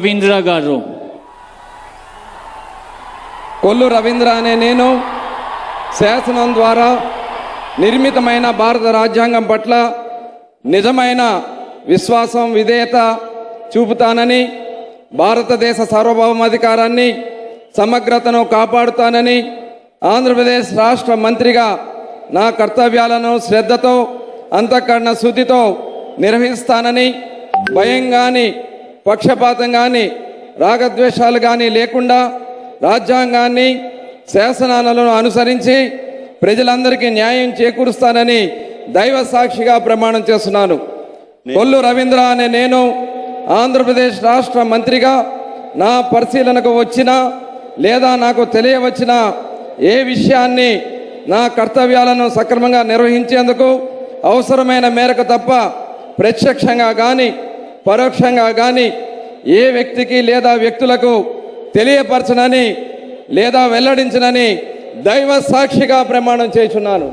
రవీంద్ర గారు. కొల్లు రవీంద్ర అనే నేను శాసనం ద్వారా నిర్మితమైన భారత రాజ్యాంగం పట్ల నిజమైన విశ్వాసం విధేయత చూపుతానని, భారతదేశ సార్వభౌమాధికారాన్ని సమగ్రతను కాపాడుతానని, ఆంధ్రప్రదేశ్ రాష్ట్ర మంత్రిగా నా కర్తవ్యాలను శ్రద్ధతో అంతఃకరణ శుద్ధితో నిర్వహిస్తానని, భయం కానీ పక్షపాతం కానీ రాగద్వేషాలు కానీ లేకుండా రాజ్యాంగాన్ని శాసనాలను అనుసరించి ప్రజలందరికీ న్యాయం చేకూరుస్తానని దైవ సాక్షిగా ప్రమాణం చేస్తున్నాను. కొల్లు రవీంద్ర అనే నేను ఆంధ్రప్రదేశ్ రాష్ట్ర మంత్రిగా నా పరిశీలనకు వచ్చిన లేదా నాకు తెలియవచ్చిన ఏ విషయాన్ని నా కర్తవ్యాలను సక్రమంగా నిర్వహించేందుకు అవసరమైన మేరకు తప్ప ప్రత్యక్షంగా కానీ పరోక్షంగా కానీ ఏ వ్యక్తికి లేదా వ్యక్తులకు తెలియపరచనని లేదా వెల్లడించనని దైవ సాక్షిగా ప్రమాణం చేస్తున్నాను.